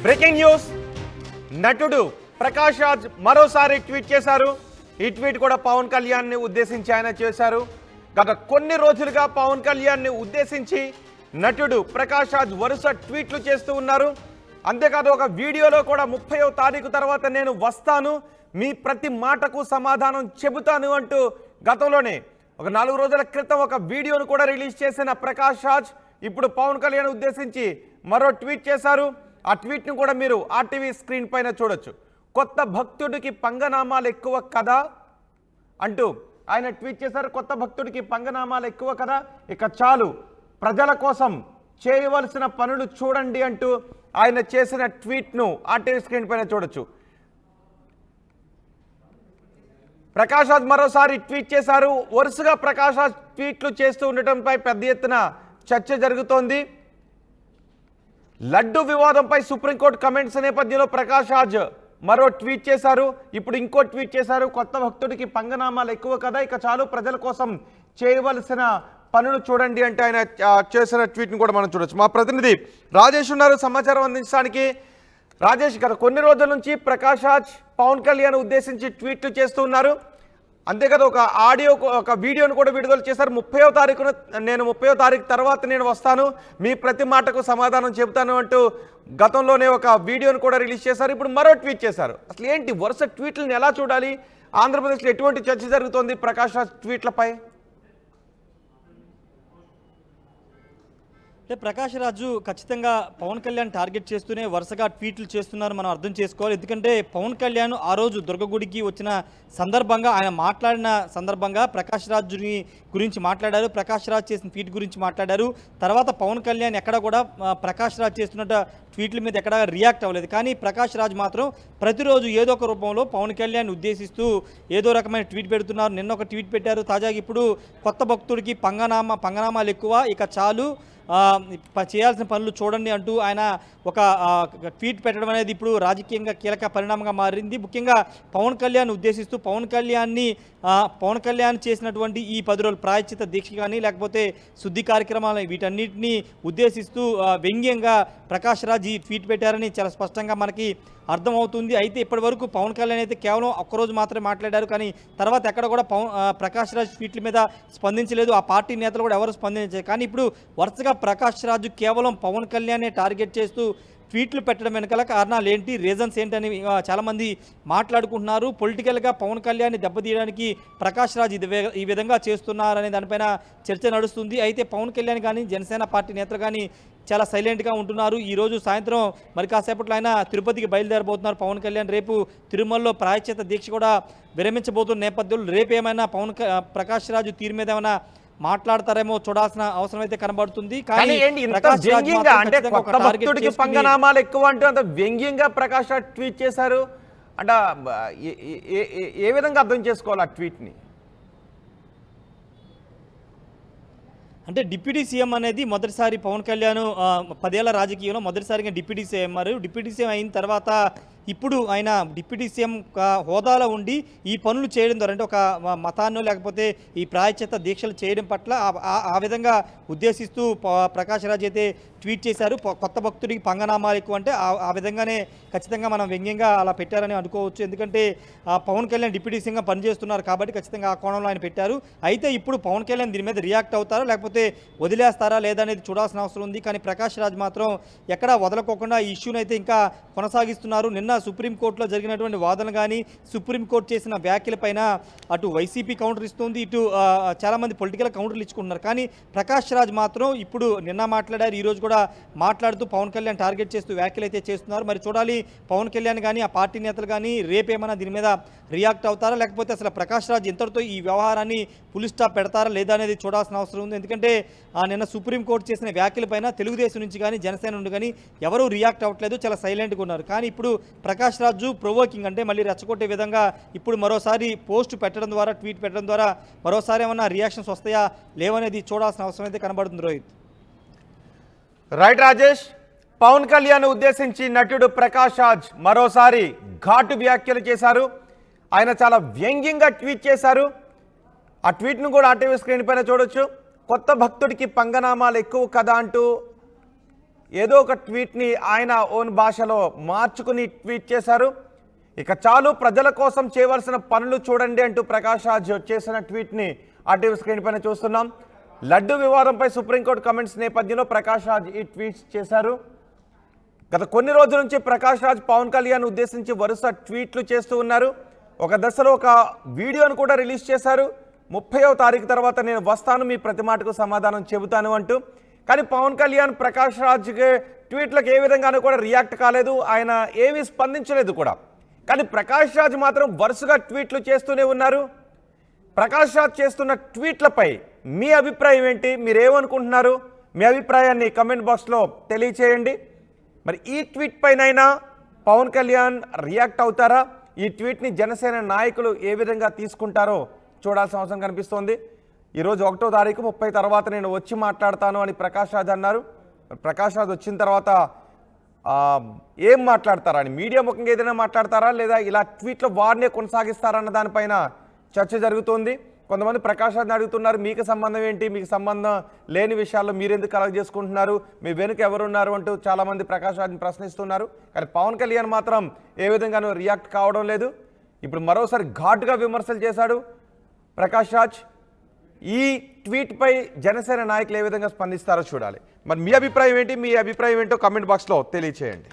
Breaking news. నటుడు ప్రకాష్ రాజ్ మరోసారి tweet చేశారు. ఈ ట్వీట్ కూడా పవన్ కళ్యాణ్ని ఉద్దేశించి ఆయన చేశారు. గత కొన్ని రోజులుగా పవన్ కళ్యాణ్ని ఉద్దేశించి నటుడు ప్రకాష్ రాజ్ వరుస ట్వీట్లు చేస్తూ ఉన్నారు. అంతేకాదు ఒక వీడియోలో కూడా 30వ తారీఖు తర్వాత నేను వస్తాను, మీ ప్రతి మాటకు సమాధానం చెబుతాను అంటూ గతంలోనే ఒక 4 రోజుల క్రితం ఒక వీడియోను కూడా రిలీజ్ చేసిన ప్రకాష్ రాజ్ ఇప్పుడు పవన్ కళ్యాణ్ ఉద్దేశించి మరో ట్వీట్ చేశారు. ఆ ట్వీట్ను కూడా మీరు ఆర్టీవీ స్క్రీన్ పైన చూడొచ్చు. కొత్త భక్తుడికి పంగనామాలు ఎక్కువ కదా అంటూ ఆయన ట్వీట్ చేశారు. కొత్త భక్తుడికి పంగనామాలు ఎక్కువ కదా, ఇక చాలు ప్రజల కోసం చేయవలసిన పనులు చూడండి అంటూ ఆయన చేసిన ట్వీట్ను ఆర్టీవీ స్క్రీన్ పైన చూడొచ్చు. ప్రకాష్ రాజ్ మరోసారి ట్వీట్ చేశారు. వరుసగా ప్రకాష్ రాజ్ ట్వీట్లు చేస్తూ ఉండటంపై పెద్ద ఎత్తున చర్చ జరుగుతోంది. లడ్డు వివాదంపై సుప్రీంకోర్టు కమెంట్స్ నేపథ్యంలో ప్రకాష్ రాజ్ మరో ట్వీట్ చేశారు. ఇప్పుడు ఇంకో ట్వీట్ చేశారు. కొత్త భక్తుడికి పంగనామాలు ఎక్కువ కదా, ఇక చాలు ప్రజల కోసం చేయవలసిన పనులు చూడండి అంటే ఆయన చేసిన ట్వీట్ని కూడా మనం చూడొచ్చు. మా ప్రతినిధి రాజేష్ ఉన్నారు సమాచారం అందించడానికి. రాజేష్, గత కొన్ని రోజుల నుంచి ప్రకాష్ రాజ్ పవన్ కళ్యాణ్ ఉద్దేశించి ట్వీట్లు చేస్తూ ఉన్నారు. అంతేకాదు ఒక వీడియోను కూడా విడుదల చేశారు. 30వ తారీఖున నేను 30వ తారీఖు తర్వాత నేను వస్తాను, మీ ప్రతి మాటకు సమాధానం చెబుతాను అంటూ గతంలోనే ఒక వీడియోను కూడా రిలీజ్ చేశారు. ఇప్పుడు మరో ట్వీట్ చేశారు. అసలు ఏంటి వరుస ట్వీట్లను ఎలా చూడాలి? ఆంధ్రప్రదేశ్లో ఎటువంటి చర్చ జరుగుతోంది ప్రకాష్ రాజ్ ట్వీట్లపై? అంటే ప్రకాష్ రాజు ఖచ్చితంగా పవన్ కళ్యాణ్ టార్గెట్ చేస్తూనే వరుసగా ట్వీట్లు చేస్తున్నారు మనం అర్థం చేసుకోవాలి. ఎందుకంటే పవన్ కళ్యాణ్ ఆ రోజు దుర్గగుడికి వచ్చిన సందర్భంగా ఆయన మాట్లాడిన సందర్భంగా ప్రకాష్ రాజుని గురించి మాట్లాడారు. ప్రకాష్ రాజ్ చేసిన ట్వీట్ గురించి మాట్లాడారు. తర్వాత పవన్ కళ్యాణ్ ఎక్కడ కూడా ప్రకాష్ రాజ్ చేస్తున్న ట్వీట్ల మీద ఎక్కడ రియాక్ట్ అవ్వలేదు. కానీ ప్రకాష్ రాజ్ మాత్రం ప్రతిరోజు ఏదో ఒక రూపంలో పవన్ కళ్యాణ్ ఉద్దేశిస్తూ ఏదో రకమైన ట్వీట్ పెడుతున్నారు. నిన్న ఒక ట్వీట్ పెట్టారు. తాజాగా ఇప్పుడు కొత్త భక్తుడికి పంగనామాలు ఎక్కువ, ఇక చాలు చేయాల్సిన పనులు చూడండి అంటూ ఆయన ఒక ట్వీట్ పెట్టడం అనేది ఇప్పుడు రాజకీయంగా కీలక పరిణామంగా మారింది. ముఖ్యంగా పవన్ కళ్యాణ్ ఉద్దేశిస్తూ పవన్ కళ్యాణ్ చేసినటువంటి ఈ 10 రోజుల ప్రాయశ్చిత దీక్ష కానీ లేకపోతే శుద్ధి కార్యక్రమాలు వీటన్నిటిని ఉద్దేశిస్తూ వ్యంగ్యంగా ప్రకాష్ రాజ్ ఈ ట్వీట్ పెట్టారని చాలా స్పష్టంగా మనకి అర్థమవుతుంది. అయితే ఇప్పటి వరకు పవన్ కళ్యాణ్ అయితే కేవలం ఒక్కరోజు మాత్రమే మాట్లాడారు. కానీ తర్వాత ఎక్కడ కూడా ప్రకాష్ రాజ్ ట్వీట్ల మీద స్పందించలేదు. ఆ పార్టీ నేతలు కూడా ఎవరు స్పందించలేదు. కానీ ఇప్పుడు వరుసగా ప్రకాష్ రాజ్ కేవలం పవన్ కళ్యాణ్నే టార్గెట్ చేస్తూ ట్వీట్లు పెట్టడం వెనకాల కారణాలు ఏంటి, రీజన్స్ ఏంటని చాలామంది మాట్లాడుకుంటున్నారు. పొలిటికల్గా పవన్ కళ్యాణ్ని దెబ్బతీయడానికి ప్రకాష్ రాజ్ ఈ విధంగా చేస్తున్నారనే దానిపైన చర్చ నడుస్తుంది. అయితే పవన్ కళ్యాణ్ కానీ జనసేన పార్టీ నేతలు కానీ చాలా సైలెంట్గా ఉంటున్నారు. ఈరోజు సాయంత్రం మరి కాసేపట్లో ఆయన తిరుపతికి బయలుదేరబోతున్నారు పవన్ కళ్యాణ్. రేపు తిరుమలలో ప్రాయశ్చిత దీక్ష కూడా విరమించబోతున్న నేపథ్యంలో రేపు ఏమైనా ప్రకాష్ రాజు తీరు మీద ఏమైనా మాట్లాడతారేమో చూడాల్సిన అవసరం అయితే కనబడుతుంది. కానీ పంగనామాలు ఎక్కువ అంటూ అంత వ్యంగ్యంగా ప్రకాష్ రాజ్ ట్వీట్ చేశారు అంటే ఏ విధంగా అర్థం చేసుకోవాలి ఆ ట్వీట్ని? అంటే డిప్యూటీ సీఎం అనేది మొదటిసారి పవన్ కళ్యాణ్ 10 ఏళ్ల రాజకీయంలో మొదటిసారిగా డిప్యూటీ సీఎం డిప్యూటీ సీఎం అయిన తర్వాత ఇప్పుడు ఆయన డిప్యూటీ సీఎం హోదాలో ఉండి ఈ పనులు చేయడం ద్వారా అంటే ఒక మతాన్నో లేకపోతే ఈ ప్రాయశ్చిత్త దీక్షలు చేయడం పట్ల ఆ విధంగా ఉద్దేశిస్తూ ప్రకాష్ రాజ్ అయితే ట్వీట్ చేశారు. కొత్త భక్తుడికి పంగనామాలు ఎక్కువ అంటే ఆ విధంగానే ఖచ్చితంగా మనం వ్యంగ్యంగా అలా పెట్టారని అనుకోవచ్చు. ఎందుకంటే పవన్ కళ్యాణ్ డిప్యూటీ సీఎంగా పనిచేస్తున్నారు కాబట్టి ఖచ్చితంగా ఆ కోణంలో ఆయన పెట్టారు. అయితే ఇప్పుడు పవన్ కళ్యాణ్ దీని మీద రియాక్ట్ అవుతారా లేకపోతే వదిలేస్తారా లేదా అనేది చూడాల్సిన అవసరం ఉంది. కానీ ప్రకాష్ రాజ్ మాత్రం ఎక్కడా వదలకోకుండా ఈ ఇష్యూని అయితే ఇంకా కొనసాగిస్తున్నారు. నిన్న సుప్రీంకోర్టులో జరిగినటువంటి వాదన కానీ సుప్రీంకోర్టు చేసిన వ్యాఖ్యలపైన అటు వైసీపీ కౌంటర్ ఇస్తుంది, ఇటు చాలామంది పొలిటికల్ కౌంటర్లు ఇచ్చుకుంటున్నారు. కానీ ప్రకాష్ రాజ్ మాత్రం ఇప్పుడు నిన్న మాట్లాడారు, ఈరోజు కూడా మాట్లాడుతూ పవన్ కళ్యాణ్ టార్గెట్ చేస్తూ వ్యాఖ్యలు అయితే చేస్తున్నారు. మరి చూడాలి పవన్ కళ్యాణ్ కానీ ఆ పార్టీ నేతలు కానీ రేపేమైనా దీని మీద రియాక్ట్ అవుతారా లేకపోతే అసలు ప్రకాష్ రాజ్ ఇంతటితో ఈ వ్యవహారాన్ని ఫుల్ స్టాప్ పెడతారా లేదా అనేది చూడాల్సిన అవసరం ఉంది. ఎందుకంటే నిన్న సుప్రీంకోర్టు చేసిన వ్యాఖ్యలపైన తెలుగుదేశం నుంచి కానీ జనసేన నుండి కానీ ఎవరూ రియాక్ట్ అవ్వట్లేదు, చాలా సైలెంట్గా ఉన్నారు. కానీ ఇప్పుడు ప్రకాష్ రాజు ప్రొవోకింగ్ అంటే మళ్ళీ రెచ్చగొట్టే విధంగా ఇప్పుడు మరోసారి పోస్ట్ పెట్టడం ద్వారా ట్వీట్ పెట్టడం ద్వారా మరోసారి ఏమన్నా రియాక్షన్స్ వస్తాయా లేవనేది చూడాల్సిన అవసరం అయితే కనబడుతుంది. రోహిత్. రైట్ రాజేష్, పవన్ కళ్యాణ్ ఉద్దేశించి నటుడు ప్రకాష్ రాజ్ మరోసారి ఘాటు వ్యాఖ్యలు చేశారు. ఆయన చాలా వ్యంగ్యంగా ట్వీట్ చేశారు. ఆ ట్వీట్ను కూడా ఆర్టీవీ స్క్రీన్ పైన చూడొచ్చు. కొత్త భక్తుడికి పంగనామాలు ఎక్కువ కదా అంటూ ఏదో ఒక ట్వీట్ని ఆయన ఓన్ భాషలో మార్చుకుని ట్వీట్ చేశారు. ఇక చాలు ప్రజల కోసం చేయవలసిన పనులు చూడండి అంటూ ప్రకాష్ రాజ్ చేసిన ట్వీట్ని ఆర్టీవీ స్క్రీన్ పైన చూస్తున్నాం. లడ్డు వివాదంపై సుప్రీంకోర్టు కమెంట్స్ నేపథ్యంలో ప్రకాష్ రాజ్ ఈ ట్వీట్స్ చేశారు. గత కొన్ని రోజుల నుంచి ప్రకాష్ రాజ్ పవన్ కళ్యాణ్ ఉద్దేశించి వరుస ట్వీట్లు చేస్తూ ఉన్నారు. ఒక దశలో ఒక వీడియోను కూడా రిలీజ్ చేశారు. 30వ తారీఖు తర్వాత నేను వస్తాను, మీ ప్రతి మాటకు సమాధానం చెబుతాను అంటూ. కానీ పవన్ కళ్యాణ్ ప్రకాష్ రాజ్ ట్వీట్లకు ఏ విధంగానూ కూడా రియాక్ట్ కాలేదు, ఆయన ఏమీ స్పందించలేదు కూడా. కానీ ప్రకాష్ రాజ్ మాత్రం వరుసగా ట్వీట్లు చేస్తూనే ఉన్నారు. ప్రకాష్ రాజ్ చేస్తున్న ట్వీట్లపై మీ అభిప్రాయం ఏంటి, మీరేమనుకుంటున్నారు? మీ అభిప్రాయాన్ని కమెంట్ బాక్స్లో తెలియచేయండి. మరి ఈ ట్వీట్ పైనైనా పవన్ కళ్యాణ్ రియాక్ట్ అవుతారా? ఈ ట్వీట్ని జనసేన నాయకులు ఏ విధంగా తీసుకుంటారో చూడాల్సిన అవసరం కనిపిస్తోంది. ఈరోజు 1వ తారీఖు 30 తర్వాత నేను వచ్చి మాట్లాడతాను అని ప్రకాష్ రాజ్ అన్నారు. ప్రకాష్ రాజ్ వచ్చిన తర్వాత ఏం మాట్లాడతారా అని, మీడియా ముఖంగా ఏదైనా మాట్లాడతారా లేదా ఇలా ట్వీట్లో వారినే కొనసాగిస్తారా అన్న దానిపైన చర్చ జరుగుతోంది. కొంతమంది ప్రకాష్ రాజ్ని అడుగుతున్నారు, మీకు సంబంధం ఏంటి, మీకు సంబంధం లేని విషయాల్లో మీరెందుకు కలెక్ట్ చేసుకుంటున్నారు, మీ వెనుక ఎవరున్నారు అంటూ చాలామంది ప్రకాష్ రాజ్ని ప్రశ్నిస్తున్నారు. కానీ పవన్ కళ్యాణ్ మాత్రం ఏ విధంగానూ రియాక్ట్ కావడం లేదు. ఇప్పుడు మరోసారి ఘాటుగా విమర్శలు చేశాడు ప్రకాష్ రాజ్. ఈ ట్వీట్పై జనసేన నాయకులు ఏ విధంగా స్పందిస్తారో చూడాలి. మరి మీ అభిప్రాయం ఏంటి, మీ అభిప్రాయం ఏంటో కామెంట్ బాక్స్లో తెలియచేయండి.